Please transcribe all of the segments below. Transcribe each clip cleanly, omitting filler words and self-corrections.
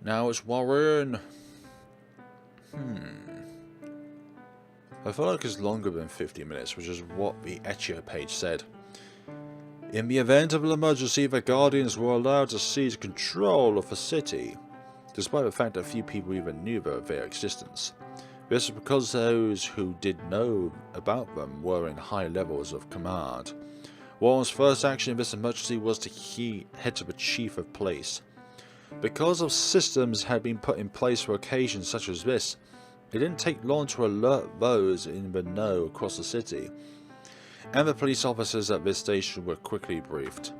Now it's Warren. I feel like it's longer than 50 minutes, which is what the Etio page said. In the event of an emergency, the Guardians were allowed to seize control of the city, despite the fact that few people even knew of their existence. This is because those who did know about them were in high levels of command. Warren's first action in this emergency was to head to the chief of police. Because of systems had been put in place for occasions such as this, it didn't take long to alert those in the know across the city, and the police officers at this station were quickly briefed.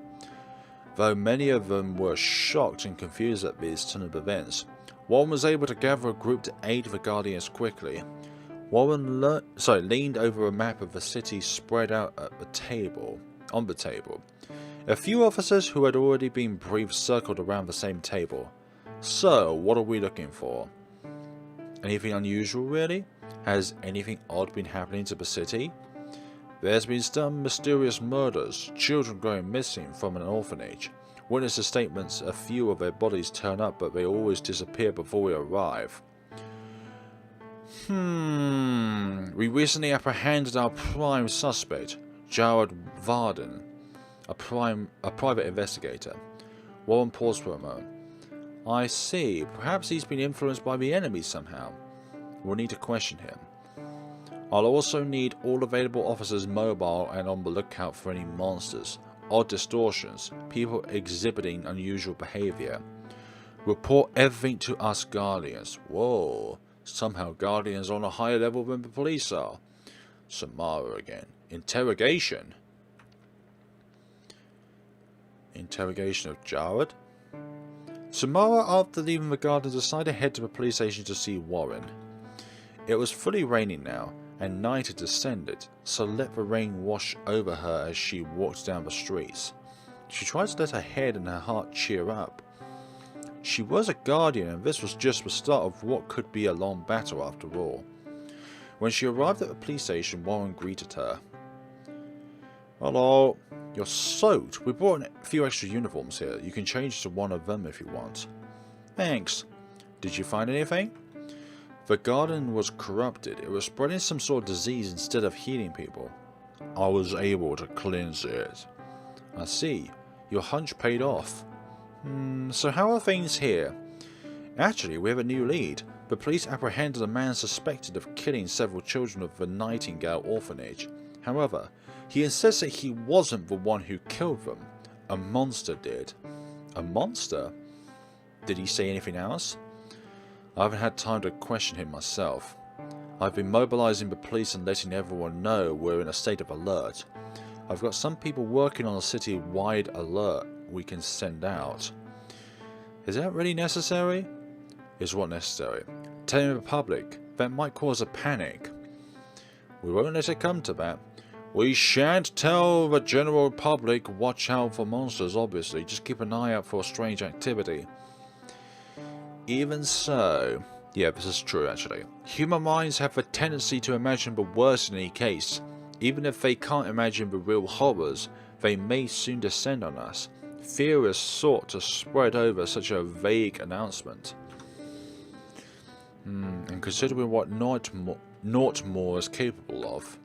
Though many of them were shocked and confused at this turn of events, Warren was able to gather a group to aid the Guardians quickly. Warren leaned over a map of the city spread out on the table. A few officers who had already been briefed circled around the same table. So, what are we looking for? Anything unusual, really? Has anything odd been happening to the city? There's been some mysterious murders, children going missing from an orphanage. Witnesses' statements, a few of their bodies turn up, but they always disappear before we arrive. We recently apprehended our prime suspect, Jared Varden, a private investigator. Warren paused for a moment. I see. Perhaps he's been influenced by the enemy somehow. We'll need to question him. I'll also need all available officers mobile and on the lookout for any monsters, odd distortions, people exhibiting unusual behavior. Report everything to us Guardians. Whoa, somehow Guardians are on a higher level than the police are. Samara again. Interrogation? Interrogation of Jared? Samara, after leaving the garden, decided to head to the police station to see Warren. It was fully raining now, and night had descended, so let the rain wash over her as she walked down the streets. She tried to let her head and her heart cheer up. She was a guardian, and this was just the start of what could be a long battle after all. When she arrived at the police station, Warren greeted her. Hello. You're soaked. We brought a few extra uniforms here. You can change to one of them if you want. Thanks. Did you find anything? The garden was corrupted. It was spreading some sort of disease instead of healing people. I was able to cleanse it. I see. Your hunch paid off. So how are things here? Actually, we have a new lead. The police apprehended a man suspected of killing several children of the Nightingale orphanage. However, he insists that he wasn't the one who killed them. A monster did. A monster? Did he say anything else? I haven't had time to question him myself. I've been mobilizing the police and letting everyone know we're in a state of alert. I've got some people working on a city-wide alert we can send out. Is that really necessary? Is what necessary? Telling the public. That might cause a panic. We won't let it come to that. We shan't tell the general public. Watch out for monsters, obviously. Just keep an eye out for strange activity. Even so... Yeah, this is true actually. Human minds have a tendency to imagine the worst in any case. Even if they can't imagine the real horrors, they may soon descend on us. Fear is sought to spread over such a vague announcement. And considering what Nortmore is capable of.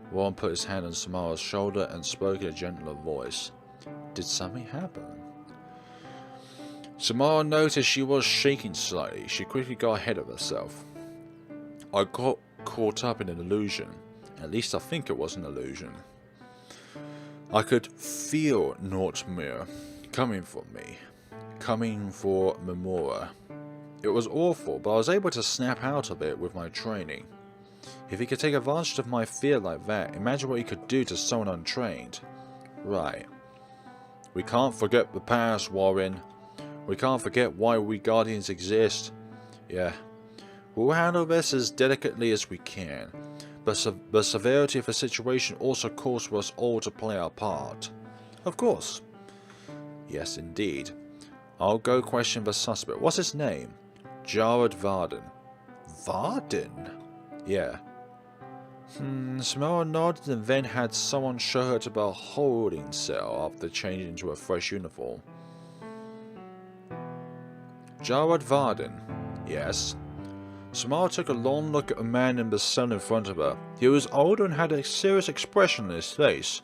Warren put his hand on Samara's shoulder and spoke in a gentler voice. Did something happen? Samara noticed she was shaking slightly. She quickly got ahead of herself. I got caught up in an illusion. At least I think it was an illusion. I could feel Nortmere coming for me. Coming for Memora. It was awful, but I was able to snap out of it with my training. If he could take advantage of my fear like that, imagine what he could do to someone untrained. Right. We can't forget the past, Warren. We can't forget why we Guardians exist. Yeah. We'll handle this as delicately as we can. But the severity of the situation also calls for us all to play our part. Of course. Yes, indeed. I'll go question the suspect. What's his name? Jared Varden. Varden? Yeah. Samara nodded and then had someone show her to the holding cell after changing into a fresh uniform. Jared Varden. Yes. Samara took a long look at the man in the cell in front of her. He was older and had a serious expression on his face.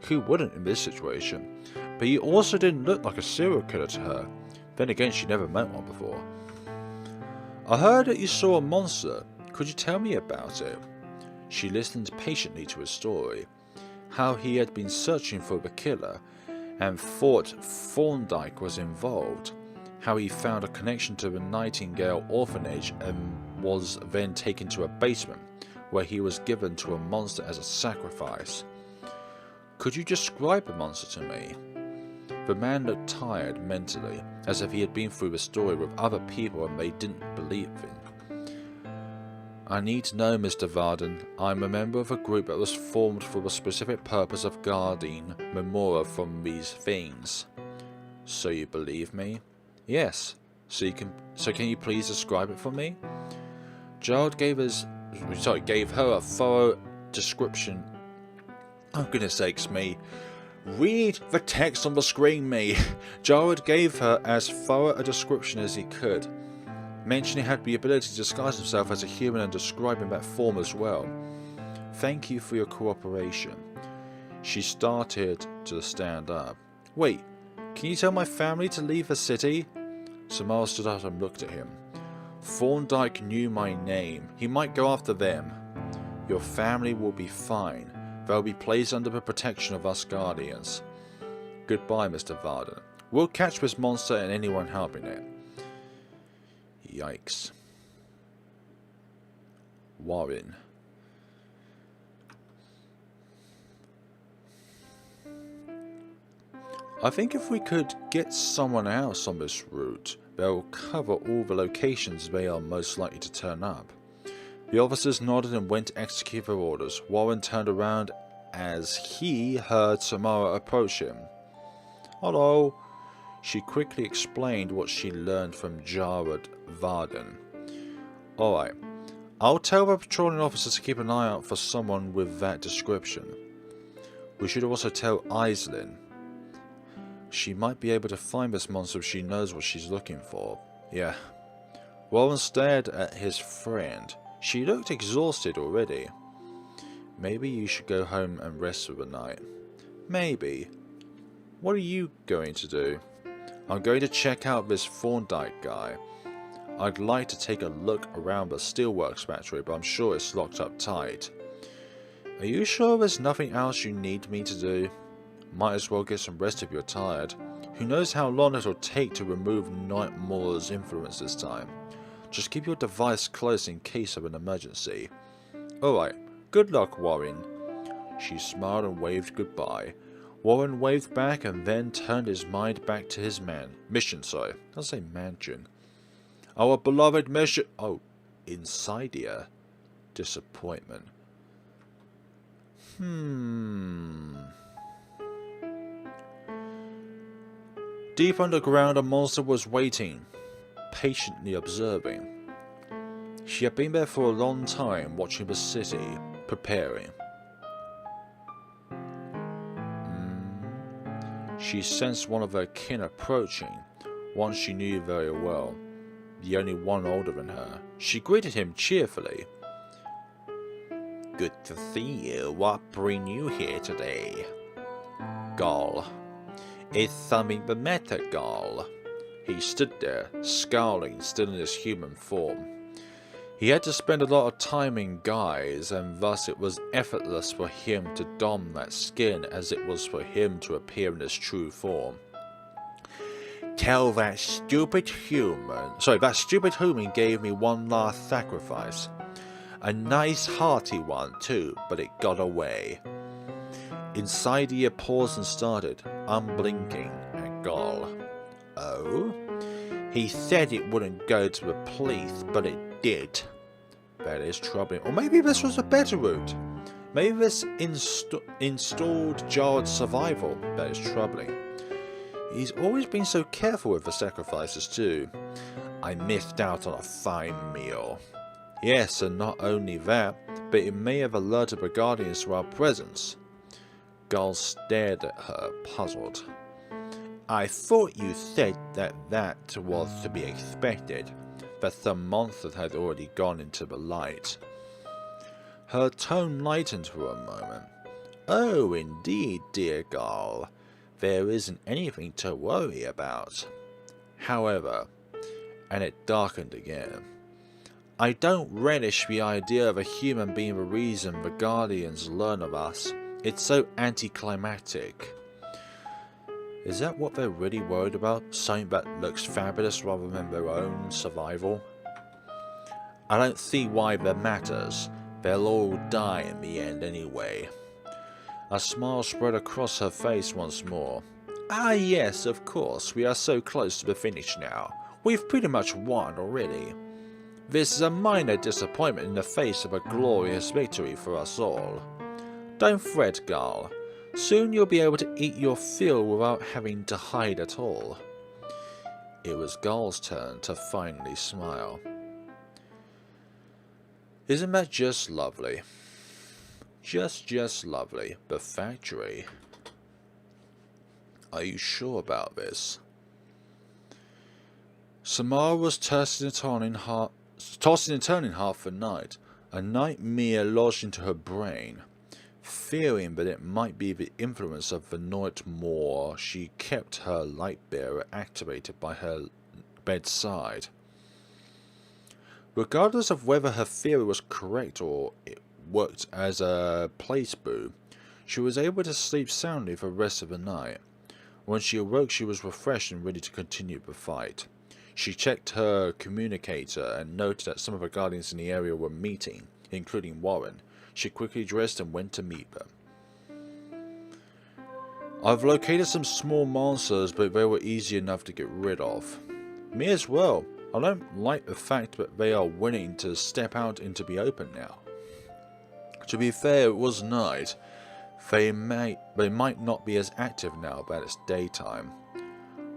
Who wouldn't in this situation? But he also didn't look like a serial killer to her. Then again, she never met one before. I heard that you saw a monster. Could you tell me about it? She listened patiently to his story. How he had been searching for the killer and thought Thorndyke was involved. How he found a connection to the Nightingale orphanage and was then taken to a basement where he was given to a monster as a sacrifice. Could you describe the monster to me? The man looked tired mentally, as if he had been through the story with other people and they didn't believe in. I need to know, Mr. Varden. I'm a member of a group that was formed for the specific purpose of guarding Memora from these things. So you believe me? Yes. So can you please describe it for me? Gerald gave her a thorough description. Oh, goodness sakes me. Read the text on the screen, me. Jared gave her as thorough a description as he could, mentioning he had the ability to disguise himself as a human and describing that form as well. Thank you for your cooperation. She started to stand up. Wait, can you tell my family to leave the city? Samara stood up and looked at him. Thorndyke knew my name. He might go after them. Your family will be fine. They'll be placed under the protection of us guardians. Goodbye, Mr. Varden. We'll catch this monster and anyone helping it. Yikes. Warren. I think if we could get someone else on this route, they'll cover all the locations they are most likely to turn up. The officers nodded and went to execute their orders. Warren turned around as he heard Samara approach him. Hello. She quickly explained what she learned from Jared Varden. Alright, I'll tell the patrolling officer to keep an eye out for someone with that description. We should also tell Eislyn. She might be able to find this monster if she knows what she's looking for. Yeah. Warren stared at his friend. She looked exhausted already. Maybe you should go home and rest for the night. Maybe. What are you going to do? I'm going to check out this Thorndyke guy. I'd like to take a look around the steelworks factory, but I'm sure it's locked up tight. Are you sure there's nothing else you need me to do? Might as well get some rest if you're tired. Who knows how long it'll take to remove Nightmore's influence this time. Just keep your device close in case of an emergency. Alright, good luck, Warren. She smiled and waved goodbye. Warren waved back and then turned his mind back to his mission. I'll say mansion. Our beloved mission. Oh, Insidia. Disappointment. Deep underground, a monster was waiting, patiently observing. She had been there for a long time, watching the city, preparing. She sensed one of her kin approaching, one she knew very well, the only one older than her. She greeted him cheerfully. Good to see you. What bring you here today? Gall. It's something the matter, Gall. He stood there, scowling, still in his human form. He had to spend a lot of time in guise, and thus it was effortless for him to don that skin as it was for him to appear in his true form. Tell that stupid human gave me one last sacrifice. A nice hearty one too, but it got away. Insidia paused and started, unblinking, at Gall. Oh? He said it wouldn't go to the police, but it did. That is troubling. Or maybe this was a better route. Maybe this installed Jared's survival. That is troubling. He's always been so careful with the sacrifices too. I missed out on a fine meal. Yes, and not only that, but it may have alerted the Guardians to our presence. Gull stared at her, puzzled. I thought you said that was to be expected, that some monsters had already gone into the light. Her tone lightened for a moment. Oh, indeed, dear girl. There isn't anything to worry about. However, and it darkened again, I don't relish the idea of a human being the reason the Guardians learn of us. It's so anticlimactic. Is that what they're really worried about? Something that looks fabulous rather than their own survival? I don't see why that matters. They'll all die in the end anyway. A smile spread across her face once more. Ah yes, of course, we are so close to the finish now. We've pretty much won already. This is a minor disappointment in the face of a glorious victory for us all. Don't fret, girl. Soon you'll be able to eat your fill without having to hide at all. It was Gull's turn to finally smile. Isn't that just lovely? Just lovely. The factory. Are you sure about this? Samara was tossing and turning half the night. A nightmare lodged into her brain. Fearing that it might be the influence of the night more, she kept her light bearer activated by her bedside. Regardless of whether her theory was correct or it worked as a placebo, she was able to sleep soundly for the rest of the night. When she awoke, she was refreshed and ready to continue the fight. She checked her communicator and noted that some of the Guardians in the area were meeting, including Warren. She quickly dressed and went to meet them. I've located some small monsters, but they were easy enough to get rid of. Me as well. I don't like the fact that they are willing to step out into the open now. To be fair, it was night. They might not be as active now that it's daytime.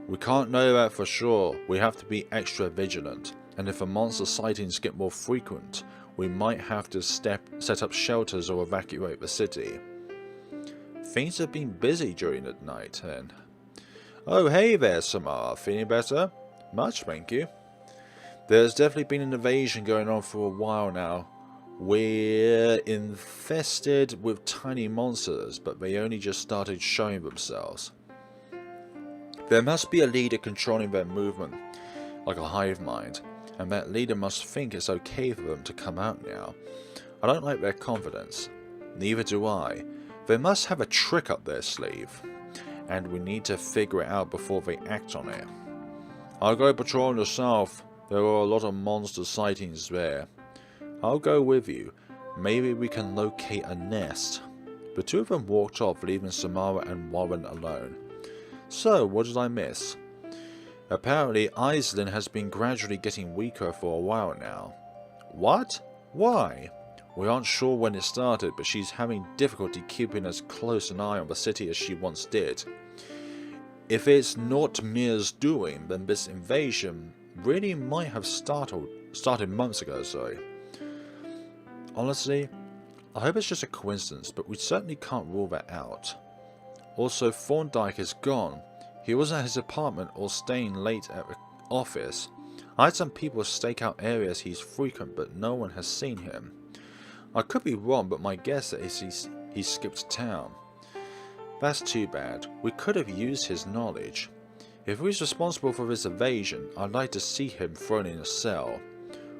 We can't know that for sure. We have to be extra vigilant, and if the monster sightings get more frequent, we might have to set up shelters or evacuate the city. Things have been busy during the night, then. Oh, hey there, Samara. Feeling better? Much, thank you. There's definitely been an invasion going on for a while now. We're infested with tiny monsters, but they only just started showing themselves. There must be a leader controlling their movement, like a hive mind, and that leader must think it's okay for them to come out now. I don't like their confidence. Neither do I. They must have a trick up their sleeve, and we need to figure it out before they act on it. I'll go patrol in the south. There are a lot of monster sightings there. I'll go with you. Maybe we can locate a nest. The two of them walked off, leaving Samara and Warren alone. So, what did I miss? Apparently, Eislyn has been gradually getting weaker for a while now. What? Why? We aren't sure when it started, but she's having difficulty keeping as close an eye on the city as she once did. If it's not Mir's doing, then this invasion really might have started months ago, sorry. Honestly, I hope it's just a coincidence, but we certainly can't rule that out. Also, Thorndyke is gone. He wasn't at his apartment or staying late at the office. I had some people stake out areas he's frequent, but no one has seen him. I could be wrong, but my guess is he skipped town. That's too bad. We could have used his knowledge. If he's responsible for this evasion, I'd like to see him thrown in a cell.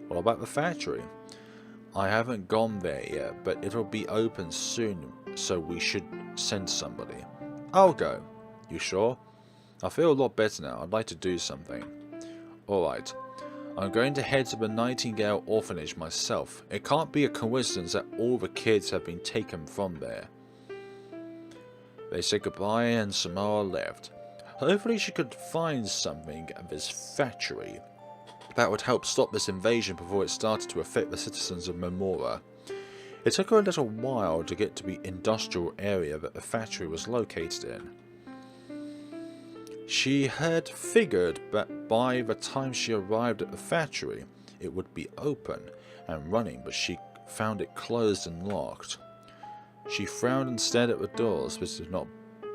What about the factory? I haven't gone there yet, but it'll be open soon, so we should send somebody. I'll go. You sure? I feel a lot better now. I'd like to do something. Alright. I'm going to head to the Nightingale Orphanage myself. It can't be a coincidence that all the kids have been taken from there. They said goodbye and Samara left. Hopefully she could find something at this factory that would help stop this invasion before it started to affect the citizens of Memora. It took her a little while to get to the industrial area that the factory was located in. She had figured that by the time she arrived at the factory, it would be open and running, but she found it closed and locked. She frowned and stared at the doors. This did not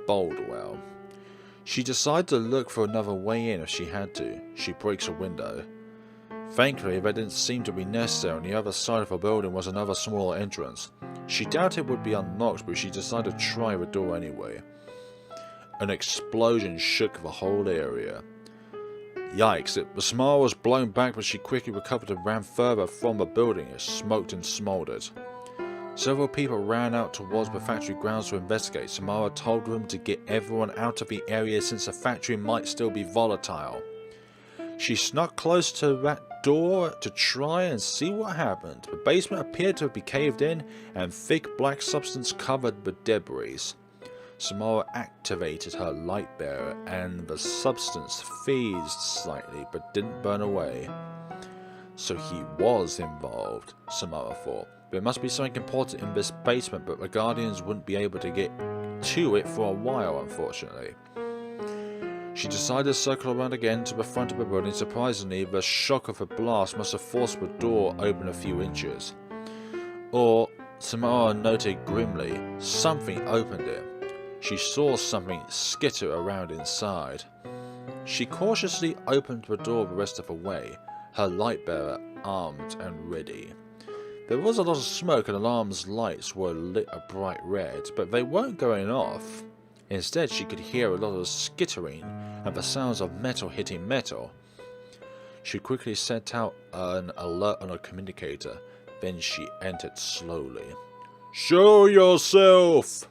bode well. She decided to look for another way in if she had to. She breaks a window. Thankfully, that didn't seem to be necessary. On the other side of the building was another smaller entrance. She doubted it would be unlocked, but she decided to try the door anyway. An explosion shook the whole area. Yikes, the smile was blown back, but she quickly recovered and ran further from the building. It smoked and smoldered. Several people ran out towards the factory grounds to investigate. Samara told them to get everyone out of the area since the factory might still be volatile. She snuck close to that door to try and see what happened. The basement appeared to be caved in, and thick black substance covered the debris. Samara activated her light bearer, and the substance fizzed slightly but didn't burn away. So he was involved, Samara thought. There must be something important in this basement, but the Guardians wouldn't be able to get to it for a while, unfortunately. She decided to circle around again to the front of the building. Surprisingly, the shock of the blast must have forced the door open a few inches. Or, Samara noted grimly, something opened it. She saw something skitter around inside. She cautiously opened the door the rest of the way, her light bearer armed and ready. There was a lot of smoke and alarm's lights were lit a bright red, but they weren't going off. Instead, she could hear a lot of skittering and the sounds of metal hitting metal. She quickly sent out an alert on her communicator, then she entered slowly. "Show yourself!"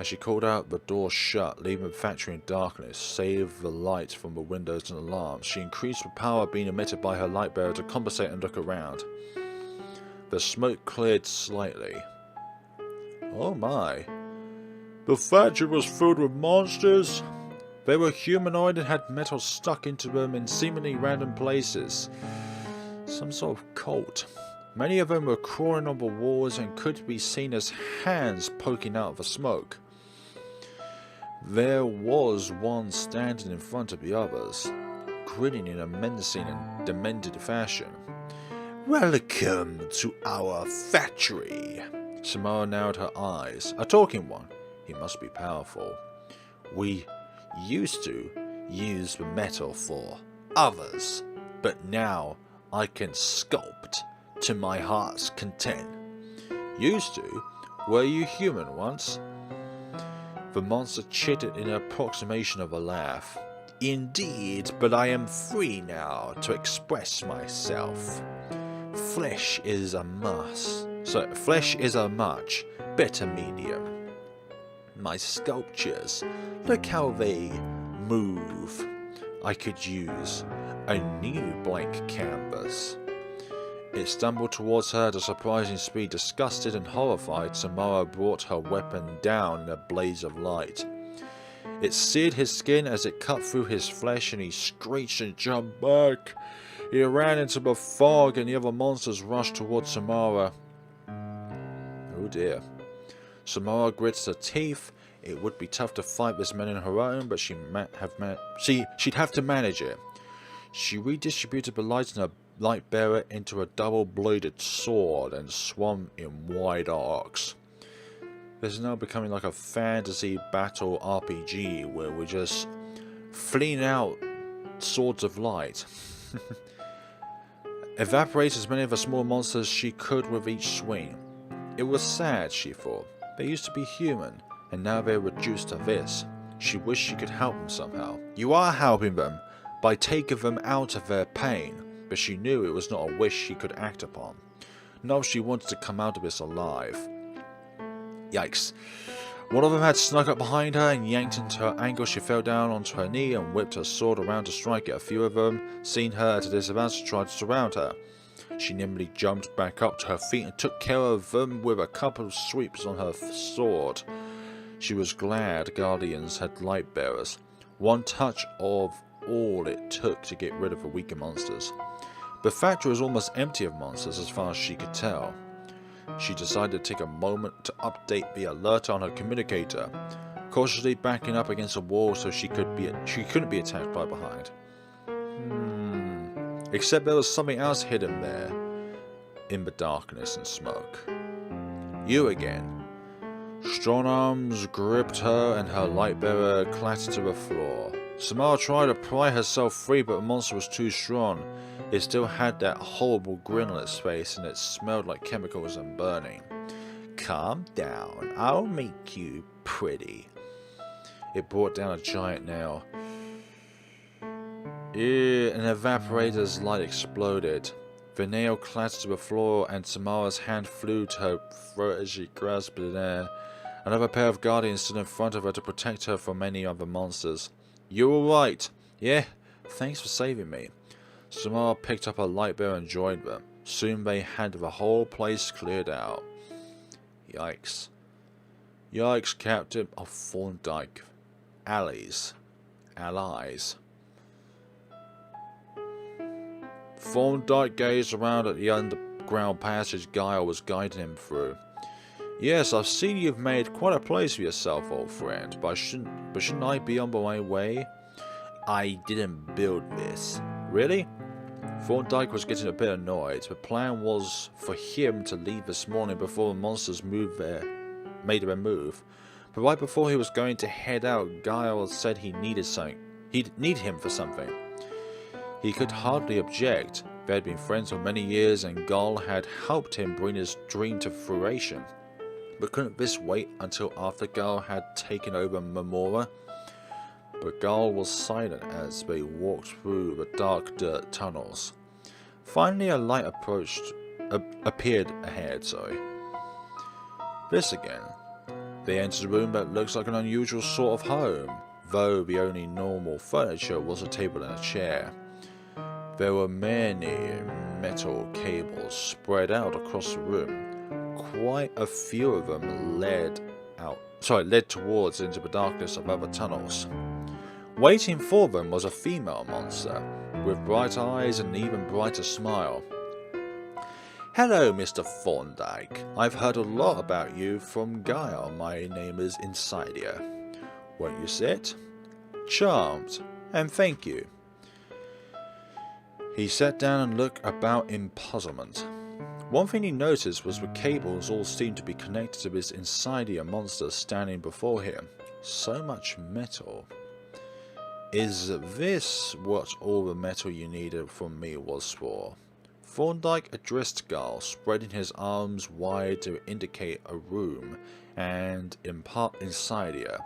As she called out, the door shut, leaving the factory in darkness, save the light from the windows and alarms. She increased the power being emitted by her light bearer to compensate and look around. The smoke cleared slightly. Oh my. The factory was filled with monsters. They were humanoid and had metal stuck into them in seemingly random places. Some sort of cult. Many of them were crawling on the walls and could be seen as hands poking out of the smoke. There was one standing in front of the others, grinning in a menacing and demented fashion. "Welcome to our factory." Samara narrowed her eyes. A talking one. He must be powerful. "We used to use the metal for others, but now I can sculpt to my heart's content." "Used to? Were you human once?" The monster chittered in an approximation of a laugh. "Indeed, but I am free now to express myself. Flesh is a much better medium. My sculptures, look how they move. I could use a new blank canvas." It stumbled towards her at a surprising speed. Disgusted and horrified, Samara brought her weapon down in a blaze of light. It seared his skin as it cut through his flesh, and he screeched and jumped back. He ran into the fog, and the other monsters rushed towards Samara. Oh dear. Samara grits her teeth. It would be tough to fight this man on her own, but she'd have to manage it. She redistributed the light in her light bearer into a double-bladed sword and swung in wide arcs. This is now becoming like a fantasy battle RPG where we're just flinging out swords of light. Evaporate as many of the small monsters she could with each swing. It was sad, she thought. They used to be human, and now they're reduced to this. She wished she could help them somehow. You are helping them by taking them out of their pain. But she knew it was not a wish she could act upon. Not if she wanted to come out of this alive. Yikes. One of them had snuck up behind her and yanked into her ankle. She fell down onto her knee and whipped her sword around to strike it. A few of them, seeing her at a disadvantage, tried to surround her. She nimbly jumped back up to her feet and took care of them with a couple of sweeps on her sword. She was glad Guardians had light bearers. One touch of all it took to get rid of the weaker monsters. The factory was almost empty of monsters as far as she could tell. She decided to take a moment to update the alert on her communicator, cautiously backing up against a wall so she couldn't be attacked by behind. Except there was something else hidden there, in the darkness and smoke. "You again." Strong arms gripped her and her light bearer clattered to the floor. Samara tried to pry herself free, but the monster was too strong. It still had that horrible grin on its face, and it smelled like chemicals and burning. Calm down, I'll make you pretty. It brought down a giant nail. An evaporator's light exploded. The nail clattered to the floor, and Samara's hand flew to her throat as she grasped it in air. Another pair of guardians stood in front of her to protect her from any other monsters. "You alright?" "Yeah, thanks for saving me." Samara picked up her light bearer and joined them. Soon they had the whole place cleared out. Yikes. Yikes, Captain of Thorndyke. Allies. Thorndyke gazed around at the underground passage Guile was guiding him through. "Yes, I've seen you've made quite a place for yourself, old friend, but shouldn't I be on my way?" "I didn't build this." "Really?" Thorndyke was getting a bit annoyed. The plan was for him to leave this morning before the monsters made their move. But right before he was going to head out, Guile said he needed something. He'd need him for something. He could hardly object. They had been friends for many years, and Guile had helped him bring his dream to fruition. But couldn't this wait until after Guile had taken over Memora? But Guile was silent as they walked through the dark dirt tunnels. Finally, a light appeared ahead. This again. They entered a room that looks like an unusual sort of home, though the only normal furniture was a table and a chair. There were many metal cables spread out across the room. Quite a few of them led towards into the darkness of other tunnels. Waiting for them was a female monster, with bright eyes and an even brighter smile. "Hello, Mr. Thorndyke. I've heard a lot about you from Guile. My name is Insidia. Won't you sit?" "Charmed, and thank you." He sat down and looked about in puzzlement. One thing he noticed was the cables all seemed to be connected to this Insidia monster standing before him. So much metal. "Is this what all the metal you needed from me was for?" Thorndyke addressed Guile, spreading his arms wide to indicate a room, and in part Insidia.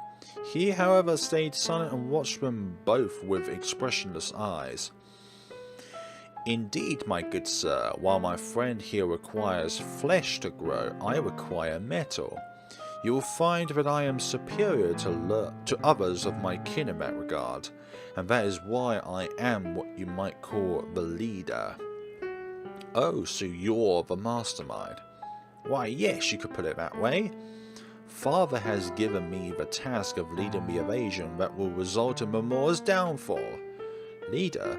He, however, stayed silent and watched them both with expressionless eyes. "Indeed, my good sir, while my friend here requires flesh to grow, I require metal. You will find that I am superior to others of my kin in that regard, and that is why I am what you might call the leader." "Oh, so you're the mastermind?" "Why, yes, you could put it that way. Father has given me the task of leading the invasion that will result in Memora's downfall." "Leader?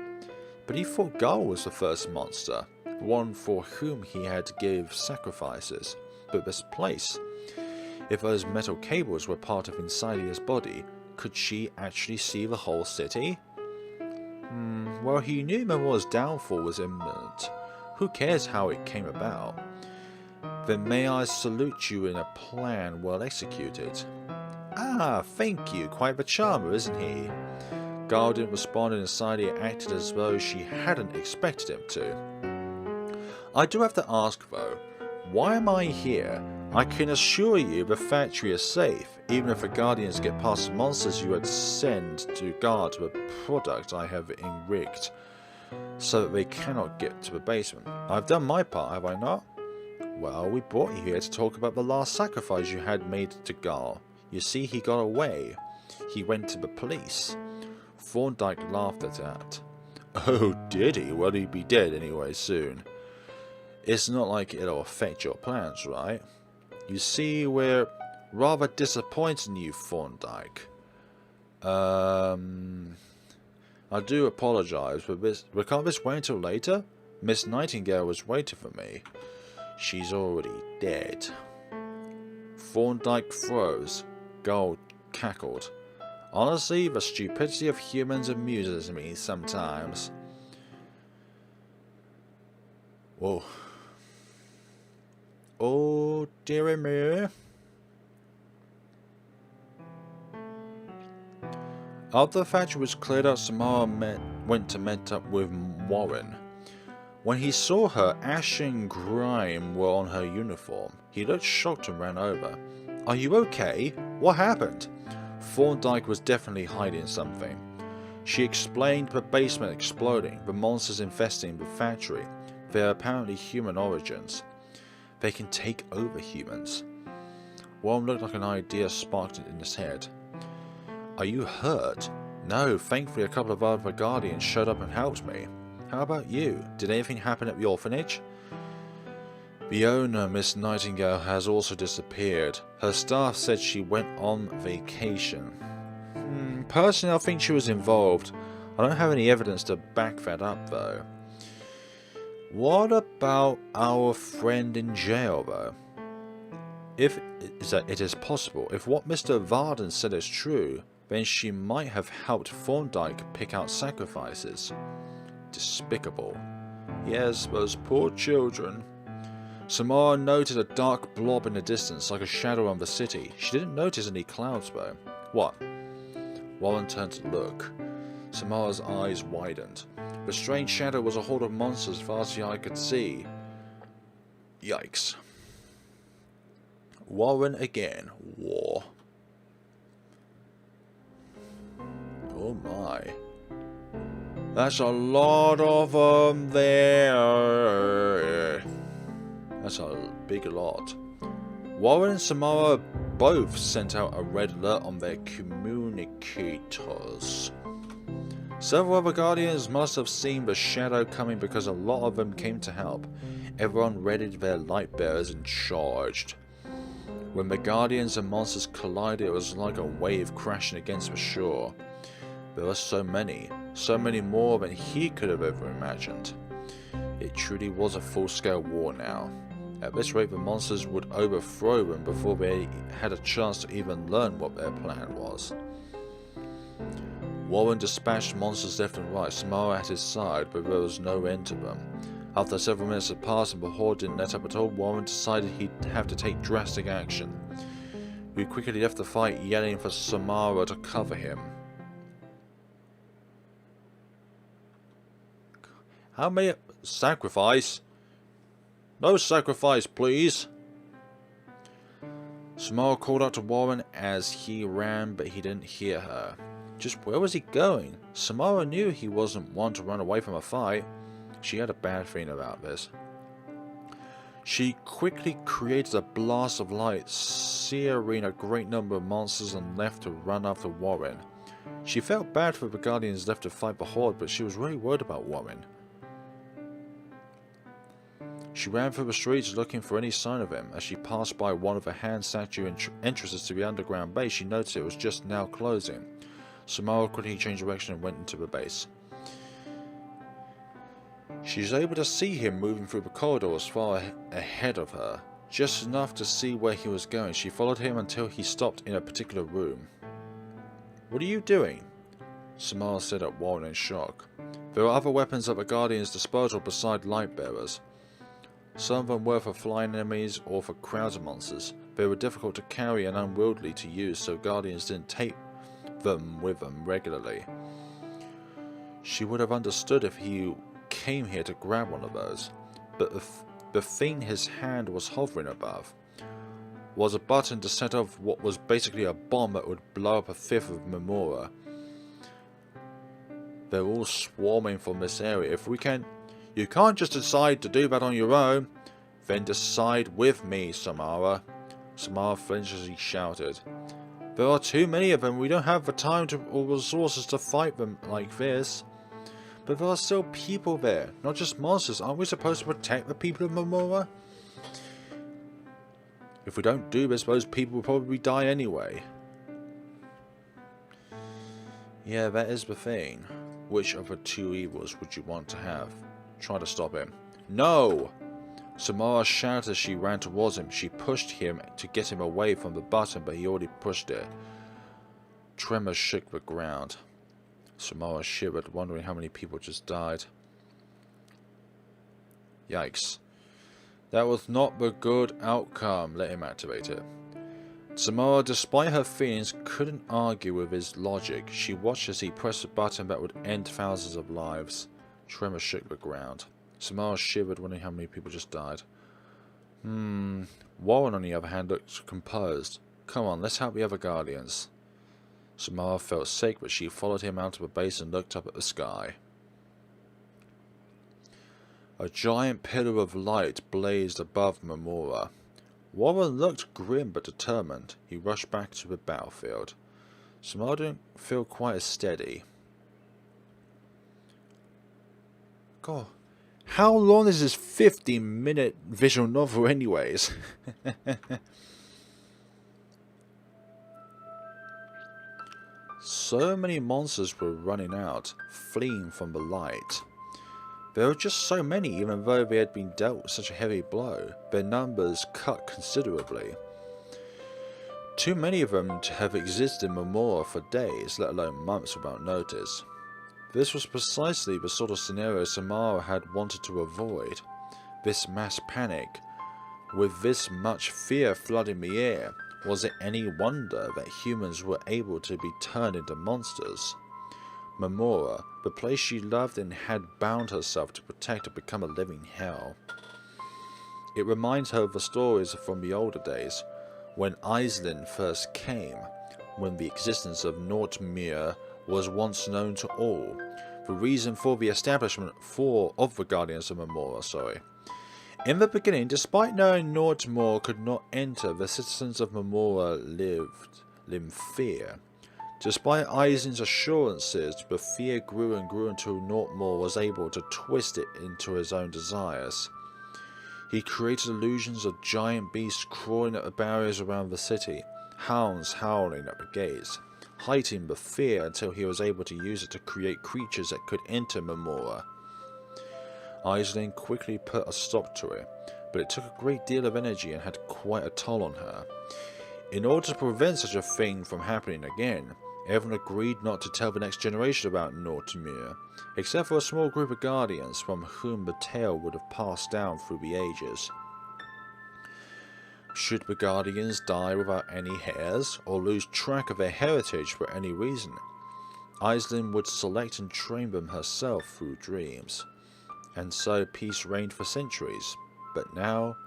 But he thought Guile was the first monster, the one for whom he had to give sacrifices. But this place, if those metal cables were part of Insidia's body, could she actually see the whole city?" Well, he knew Memora's downfall was imminent. Who cares how it came about? "Then may I salute you in a plan well executed." "Ah, thank you. Quite the charmer, isn't he?" Guile didn't respond, and Insidia acted as though she hadn't expected him to. "I do have to ask, though, why am I here? I can assure you the factory is safe, even if the Guardians get past the monsters you had sent to guard the product I have enrigged, so that they cannot get to the basement. I've done my part, have I not?" "Well, we brought you here to talk about the last sacrifice you had made to Guile. You see, he got away. He went to the police." Thorndyke laughed at that. "Oh, did he? Well, he'd be dead anyway soon. It's not like it'll affect your plans, right? You see, we're rather disappointed in you, Thorndyke. I do apologise, but can't this wait until later? Miss Nightingale was waiting for me. She's already dead." Thorndyke froze. Guile cackled. "Honestly, the stupidity of humans amuses me sometimes." Whoa. "Oh, dearie me." After the factory was cleared out, Samara went to meet up with Warren. When he saw her, ash and grime were on her uniform. He looked shocked and ran over. "Are you okay? What happened?" Thorndyke was definitely hiding something. She explained the basement exploding, the monsters infesting the factory. They are apparently human origins. They can take over humans. Warren looked like an idea sparked in his head. "Are you hurt?" "No, thankfully a couple of other guardians showed up and helped me." "How about you? Did anything happen at the orphanage?" "The owner, Miss Nightingale, has also disappeared. Her staff said she went on vacation." Personally, I think she was involved. I don't have any evidence to back that up, though. What about our friend in jail, though? If it is possible, if what Mr. Varden said is true, then she might have helped Thorndyke pick out sacrifices. Despicable. Yes, those poor children. Samara noted a dark blob in the distance, like a shadow on the city. She didn't notice any clouds, though. What? Warren turned to look. Samara's eyes widened. The strange shadow was a horde of monsters far as the eye could see. Yikes. Warren again. War. Oh my. That's a lot of them there. That's a big lot. Warren and Samara both sent out a red alert on their communicators. Several other guardians must have seen the shadow coming because a lot of them came to help. Everyone readied their light bearers and charged. When the guardians and monsters collided, it was like a wave crashing against the shore. There were so many more than he could have ever imagined. It truly was a full-scale war now. At this rate, the monsters would overthrow them before they had a chance to even learn what their plan was. Warren dispatched monsters left and right, Samara at his side, but there was no end to them. After several minutes had passed and the horde didn't let up at all, Warren decided he'd have to take drastic action. He quickly left the fight, yelling for Samara to cover him. How many... Sacrifice? No sacrifice, please. Samara called out to Warren as he ran, but he didn't hear her. Just where was he going? Samara knew he wasn't one to run away from a fight. She had a bad feeling about this. She quickly created a blast of light, searing a great number of monsters and left to run after Warren. She felt bad for the Guardians left to fight the Horde, but she was really worried about Warren. She ran through the streets looking for any sign of him. As she passed by one of the hand statue entrances to the underground base, she noticed it was just now closing. Samara quickly changed direction and went into the base. She was able to see him moving through the corridors far ahead of her, just enough to see where he was going. She followed him until he stopped in a particular room. "What are you doing?" Samara said at Warren in shock. There were other weapons at the Guardian's disposal beside light bearers. Some of them were for flying enemies or for crowds of monsters. They were difficult to carry and unwieldy to use, so Guardians didn't take them with them regularly. She would have understood if he came here to grab one of those, but the thing his hand was hovering above was a button to set off what was basically a bomb that would blow up a fifth of Memora. They're all swarming from this area. If we can... You can't just decide to do that on your own. Then decide with me, Samara. Samara flinched as he shouted. There are too many of them. We don't have the time or resources to fight them like this. But there are still people there, not just monsters. Aren't we supposed to protect the people of Memora? If we don't do this, those people will probably die anyway. Yeah, that is the thing. Which of the two evils would you want to have? Try to stop him. No! Samara shouted as she ran towards him. She pushed him to get him away from the button, but he already pushed it. Tremors shook the ground. Samara shivered, wondering how many people just died. Yikes. That was not the good outcome. Let him activate it. Memora, despite her feelings, couldn't argue with his logic. She watched as he pressed a button that would end thousands of lives. Tremor shook the ground. Memora shivered, wondering how many people just died. Warren, on the other hand, looked composed. Come on, let's help the other Guardians. Memora felt sick, but she followed him out of the base and looked up at the sky. A giant pillar of light blazed above Memora. Warren looked grim but determined. He rushed back to the battlefield. Memora didn't feel quite as steady. God, how long is this 50-minute visual novel anyways? So many monsters were running out, fleeing from the light. There were just so many, even though they had been dealt such a heavy blow. Their numbers cut considerably. Too many of them to have existed in Memora for days, let alone months without notice. This was precisely the sort of scenario Memora had wanted to avoid. This mass panic. With this much fear flooding the air, was it any wonder that humans were able to be turned into monsters? Memora, the place she loved and had bound herself to protect, had become a living hell. It reminds her of the stories from the older days, when Eislyn first came, when the existence of NaNoRenO was once known to all, the reason for the establishment of the Guardians of Memora, In the beginning, despite knowing NaNoRenO could not enter, the citizens of Memora lived in fear. Despite Eislyn's assurances, the fear grew and grew until NaNoRenO was able to twist it into his own desires. He created illusions of giant beasts crawling at the barriers around the city, hounds howling at the gates, heightening the fear until he was able to use it to create creatures that could enter Memora. Eislyn quickly put a stop to it, but it took a great deal of energy and had quite a toll on her. In order to prevent such a thing from happening again, everyone agreed not to tell the next generation about NaNoRenO, except for a small group of Guardians from whom the tale would have passed down through the ages. Should the Guardians die without any heirs, or lose track of their heritage for any reason, Eislyn would select and train them herself through dreams. And so peace reigned for centuries, but now,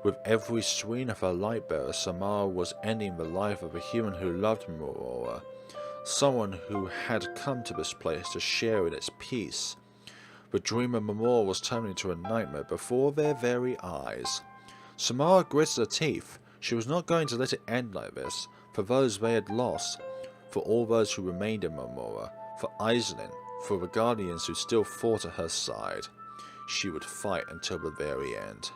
with every swing of her light bearer, Memora was ending the life of a human who loved Memora, someone who had come to this place to share in its peace. The dream of Memora was turning into a nightmare before their very eyes. Memora gritted her teeth. She was not going to let it end like this, for those they had lost, for all those who remained in Memora, for Eislyn, for the Guardians who still fought at her side. She would fight until the very end.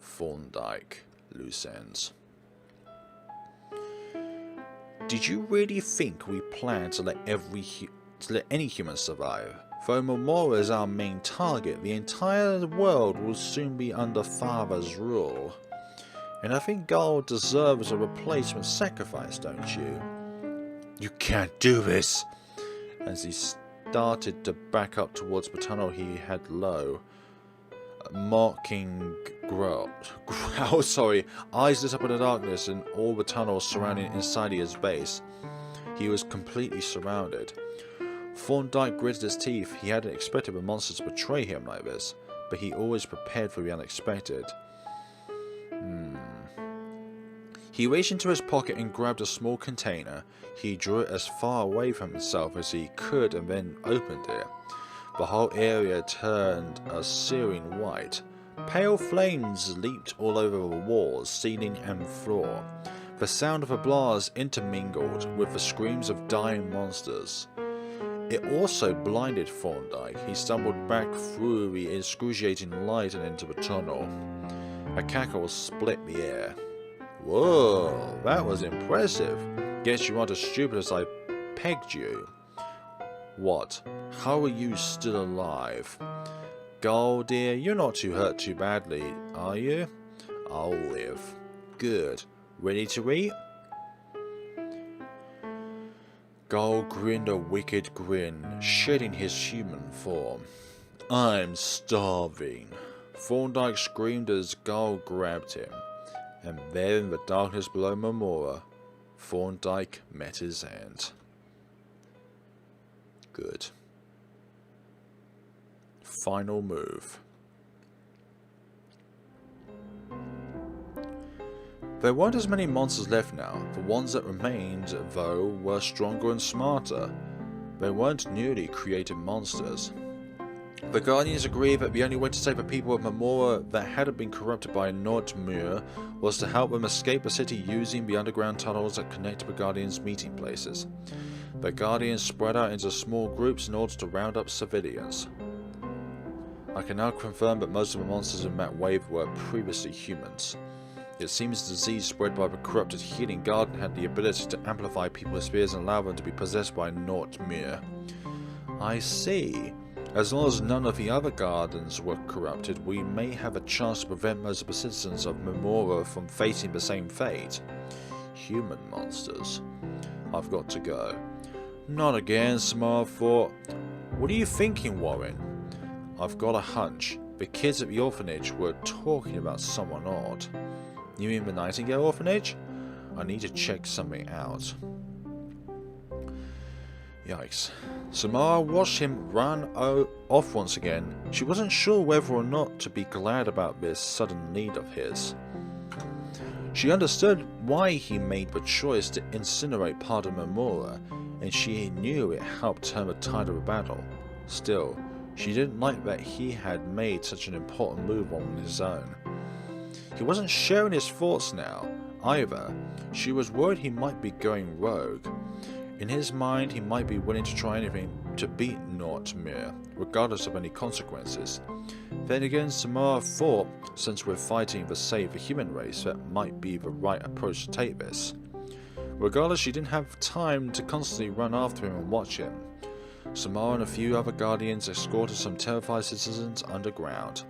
Thorndyke, loose ends. Did you really think we planned to let any human survive? Though Memora is our main target, the entire world will soon be under Father's rule. And I think God deserves a replacement sacrifice, don't you? You can't do this! As he started to back up towards the tunnel he had low, mocking growl, eyes lit up in the darkness and all the tunnels surrounding inside his base. He was completely surrounded. Thorndyke gritted his teeth. He hadn't expected the monster to betray him like this, but he always prepared for the unexpected. He reached into his pocket and grabbed a small container. He drew it as far away from himself as he could and then opened it. The whole area turned a searing white. Pale flames leaped all over the walls, ceiling and floor. The sound of the blast intermingled with the screams of dying monsters. It also blinded Thorndyke. He stumbled back through the excruciating light and into the tunnel. A cackle split the air. Whoa, that was impressive. Guess you aren't as stupid as I pegged you. What? How are you still alive? Gull, dear, you're not too hurt too badly, are you? I'll live. Good. Ready to eat? Gull grinned a wicked grin, shedding his human form. I'm starving. Thorndyke screamed as Gull grabbed him, and there in the darkness below Memora, Thorndyke met his end. Good. Final move. There weren't as many monsters left now. The ones that remained, though, were stronger and smarter. They weren't newly created monsters. The Guardians agreed that the only way to save the people of Memora that hadn't been corrupted by NaNoRenO was to help them escape the city using the underground tunnels that connect the Guardians' meeting places. The Guardians spread out into small groups in order to round up civilians. I can now confirm that most of the monsters in that wave were previously humans. It seems the disease spread by the corrupted healing garden had the ability to amplify people's fears and allow them to be possessed by NaNoRenO. I see. As long as none of the other gardens were corrupted, we may have a chance to prevent most of the citizens of Memora from facing the same fate. Human monsters. I've got to go. Not again, Samara thought. What are you thinking, Warren? I've got a hunch. The kids at the orphanage were talking about someone odd. You mean the Nightingale orphanage? I need to check something out. Yikes. Samara watched him run off once again. She wasn't sure whether or not to be glad about this sudden need of his. She understood why he made the choice to incinerate part of Memora, and she knew it helped turn the tide of the battle. Still, she didn't like that he had made such an important move on his own. He wasn't sharing his thoughts now, either. She was worried he might be going rogue. In his mind, he might be willing to try anything to beat NaNoRenO, regardless of any consequences. Then again, Samara thought, since we're fighting to save the human race, that might be the right approach to take this. Regardless, she didn't have time to constantly run after him and watch him. Samara and a few other Guardians escorted some terrified citizens underground.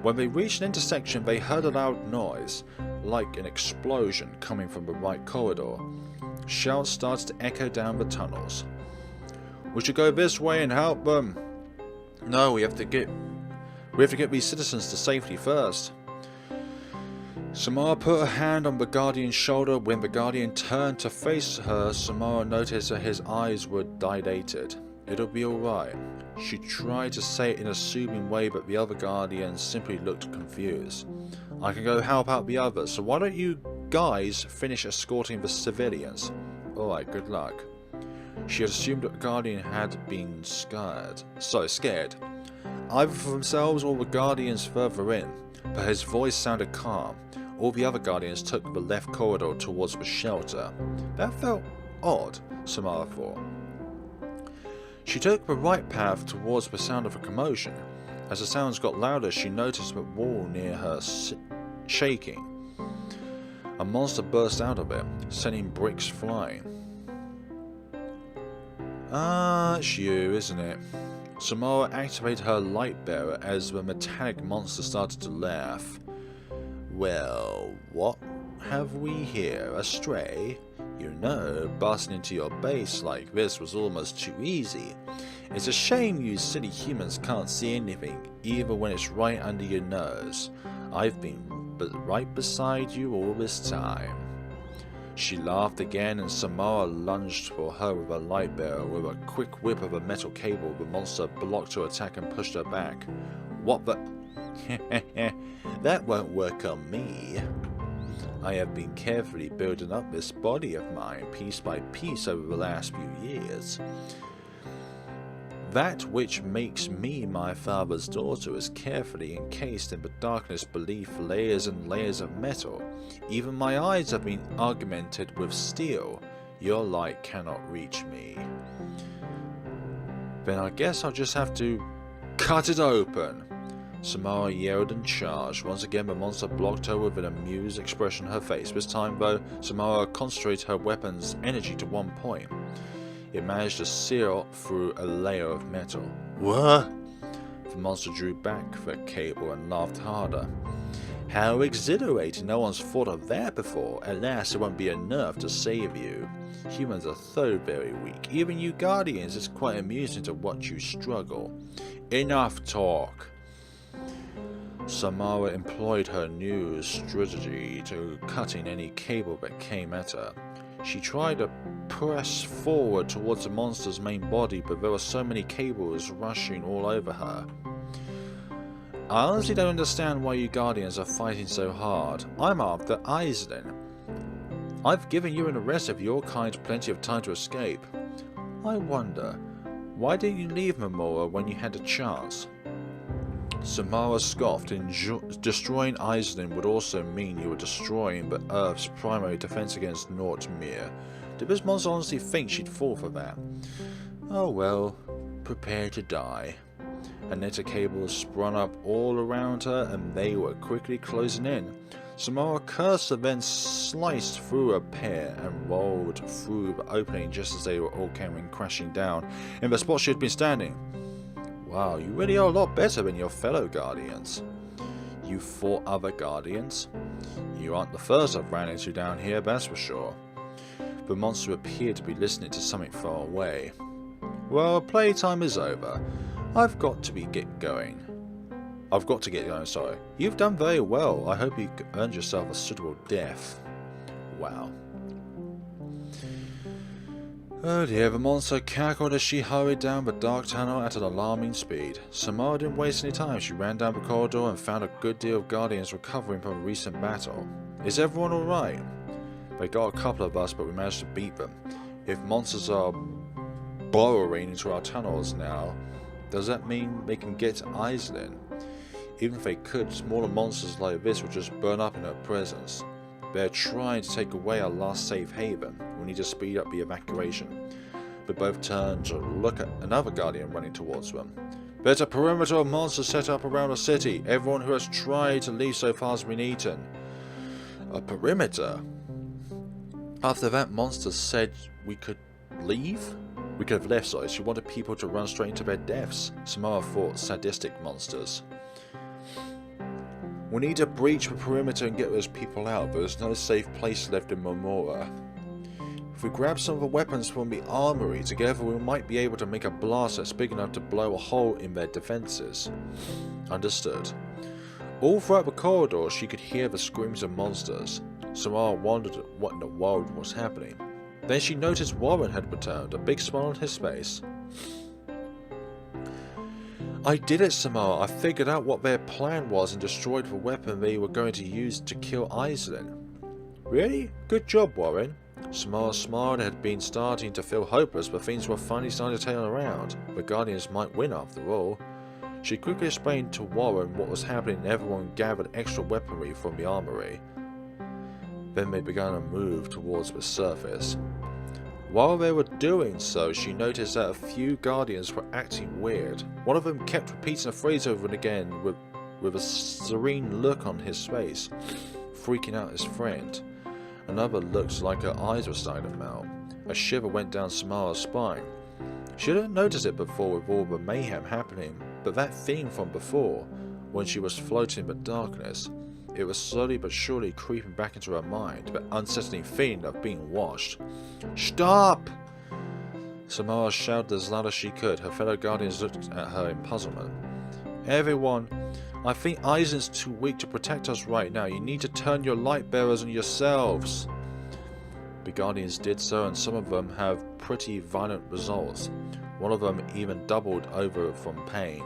When they reached an intersection, they heard a loud noise, like an explosion coming from the right corridor. Shouts started to echo down the tunnels. We should go this way and help them. No, we have to get these citizens to safety first. Samara put her hand on the Guardian's shoulder. When the Guardian turned to face her, Samara noticed that his eyes were dilated. It'll be alright. She tried to say it in a soothing way, but the other Guardians simply looked confused. I can go help out the others, so why don't you guys finish escorting the civilians? Alright, good luck. She had assumed that the Guardian had been scared, either for themselves or the Guardians further in, but his voice sounded calm. All the other Guardians took the left corridor towards the shelter. That felt odd, Samara thought. She took the right path towards the sound of a commotion. As the sounds got louder, she noticed the wall near her shaking. A monster burst out of it, sending bricks flying. Ah, it's you, isn't it? Samara activated her light bearer as the metallic monster started to laugh. Well, what have we here? A stray? You know, busting into your base like this was almost too easy. It's a shame you silly humans can't see anything, even when it's right under your nose. I've been right beside you all this time. She laughed again, and Samara lunged for her with a light bearer. With a quick whip of a metal cable, the monster blocked her attack and pushed her back. What the... That won't work on me. I have been carefully building up this body of mine piece by piece over the last few years. That which makes me my father's daughter is carefully encased in the darkness beneath layers and layers of metal. Even my eyes have been augmented with steel. Your light cannot reach me. Then I guess I'll just have to cut it open. Samara yelled and charged. Once again the monster blocked her with an amused expression on her face. This time though, Samara concentrated her weapon's energy to one point. It managed to sear through a layer of metal. What? The monster drew back the cable and laughed harder. How exhilarating, no one's thought of that before. At last it won't be enough to save you. Humans are so very weak. Even you Guardians, it's quite amusing to watch you struggle. Enough talk. Samara employed her new strategy to cutting any cable that came at her. She tried to press forward towards the monster's main body, but there were so many cables rushing all over her. I honestly don't understand why you Guardians are fighting so hard. I'm after Eislyn. I've given you and the rest of your kind plenty of time to escape. I wonder, why didn't you leave Memora when you had a chance? Samara scoffed. Destroying Eislyn would also mean you were destroying the Earth's primary defense against Nightmare. Did this monster honestly think she'd fall for that? Oh well, prepare to die. A net of cables sprung up all around her, and they were quickly closing in. Samara cursed and then sliced through a pair and rolled through the opening just as they were all coming crashing down in the spot she had been standing. Wow, you really are a lot better than your fellow Guardians. You fought other Guardians? You aren't the first I've ran into down here, that's for sure. The monster appeared to be listening to something far away. Well, playtime is over. I've got to get going, sorry. You've done very well. I hope you earned yourself a suitable death. Wow. Oh dear, the monster cackled as she hurried down the dark tunnel at an alarming speed. Samara didn't waste any time. She ran down the corridor and found a good deal of Guardians recovering from a recent battle. Is everyone alright? They got a couple of us, but we managed to beat them. If monsters are burrowing into our tunnels now, does that mean they can get to Eislyn? Even if they could, smaller monsters like this would just burn up in her presence. They're trying to take away our last safe haven. We need to speed up the evacuation. They both turned to look at another Guardian running towards them. There's a perimeter of monsters set up around the city. Everyone who has tried to leave so far has been eaten. A perimeter? After that monster said we could leave? We could have left, sorry. She wanted people to run straight into their deaths. Samara thought sadistic monsters. We need to breach the perimeter and get those people out. There's no safe place left in Memora. If we grab some of the weapons from the armory together, we might be able to make a blast that's big enough to blow a hole in their defenses. Understood. All throughout the corridor, she could hear the screams of monsters. Samara wondered what in the world was happening. Then she noticed Warren had returned, a big smile on his face. I did it, Samara. I figured out what their plan was and destroyed the weapon they were going to use to kill Eislyn. Really? Good job, Warren. Samara smiled and had been starting to feel hopeless, but things were finally starting to turn around. The Guardians might win after all. She quickly explained to Warren what was happening and everyone gathered extra weaponry from the armory. Then they began to move towards the surface. While they were doing so, she noticed that a few Guardians were acting weird. One of them kept repeating a phrase over and again with a serene look on his face, freaking out his friend. Another looked like her eyes were starting to melt. A shiver went down Samara's spine. She hadn't noticed it before with all the mayhem happening, but that theme from before, when she was floating in the darkness, it was slowly but surely creeping back into her mind, the unsettling feeling of being watched. Stop! Samara shouted as loud as she could. Her fellow Guardians looked at her in puzzlement. Everyone, I think Eislyn's too weak to protect us right now. You need to turn your light bearers on yourselves. The Guardians did so, and some of them have pretty violent results. One of them even doubled over from pain.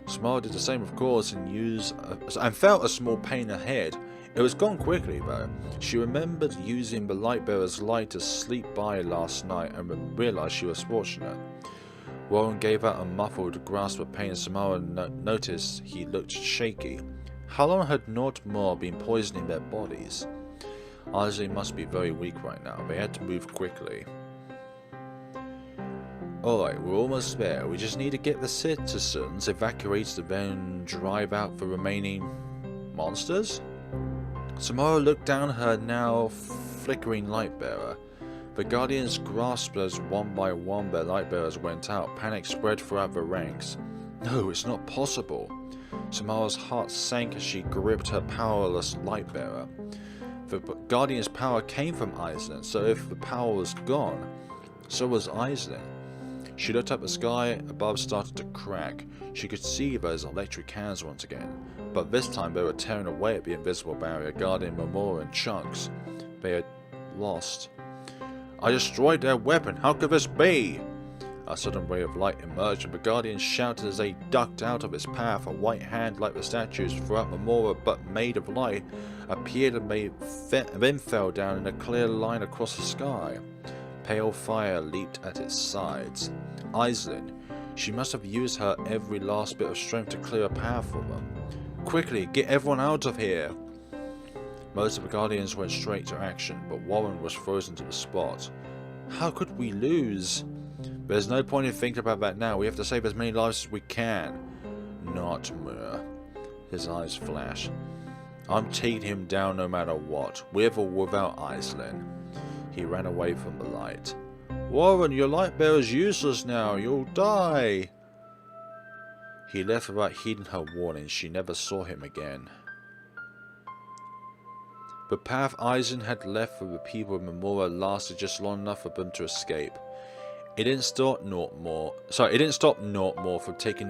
Samara did the same, of course, and felt a small pain ahead. It was gone quickly, though. She remembered using the Lightbearer's light to sleep by last night and realized she was fortunate. Warren gave out a muffled grasp of pain, and Samara noticed he looked shaky. How long had Nightmare been poisoning their bodies? Eislyn must be very weak right now. They had to move quickly. Alright, we're almost there. We just need to get the citizens evacuated, then drive out the remaining monsters? Samara looked down her now flickering lightbearer. The Guardians grasped as one by one their lightbearers went out. Panic spread throughout the ranks. No, it's not possible. Samara's heart sank as she gripped her powerless light bearer. The Guardian's power came from Eislyn, so if the power was gone, so was Eislyn. She looked up. The sky above started to crack. She could see those electric hands once again, but this time they were tearing away at the invisible barrier, guarding Memora in chunks. They had lost. I destroyed their weapon. How could this be? A sudden ray of light emerged, and the Guardians shouted as they ducked out of its path. A white hand, like the statues throughout Memora, but made of light, appeared and then fell down in a clear line across the sky. Pale fire leaped at its sides. Eislyn. She must have used her every last bit of strength to clear a path for them. Quickly, get everyone out of here! Most of the Guardians went straight to action, but Warren was frozen to the spot. How could we lose? There's no point in thinking about that now. We have to save as many lives as we can. Not more. His eyes flashed. I'm taking him down no matter what, with or without Eislyn. He ran away from the light. Warren, your light bearer's useless now. You'll die. He left without heeding her warning. She never saw him again. The path Eislyn had left for the people of Memora lasted just long enough for them to escape. It didn't stop Nortmore from taking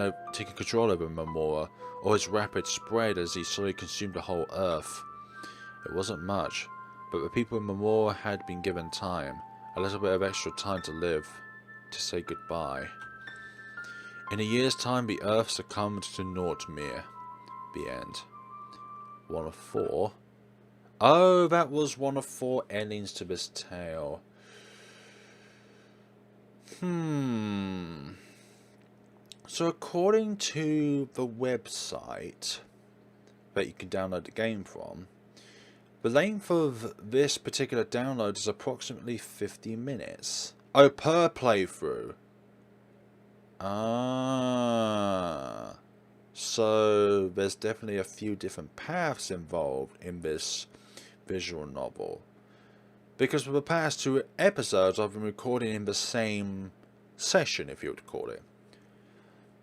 control over Memora, or his rapid spread as he slowly consumed the whole Earth. It wasn't much, but the people of Memora had been given time, a little bit of extra time to live, to say goodbye. In a year's time, the Earth succumbed to Nortmere. The end. 1 of 4. Oh, that was 1 of 4 endings to this tale. So according to the website that you can download the game from, the length of this particular download is approximately 50 minutes. Oh, per playthrough. Ah. So there's definitely a few different paths involved in this visual novel. Because for the past 2 episodes I've been recording in the same session, if you would call it.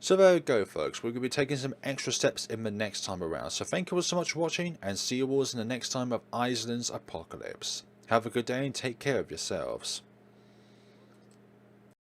So there we go, folks. We're going to be taking some extra steps in the next time around. So thank you all so much for watching, and see you all in the next time of Eislyn's Apocalypse. Have a good day and take care of yourselves.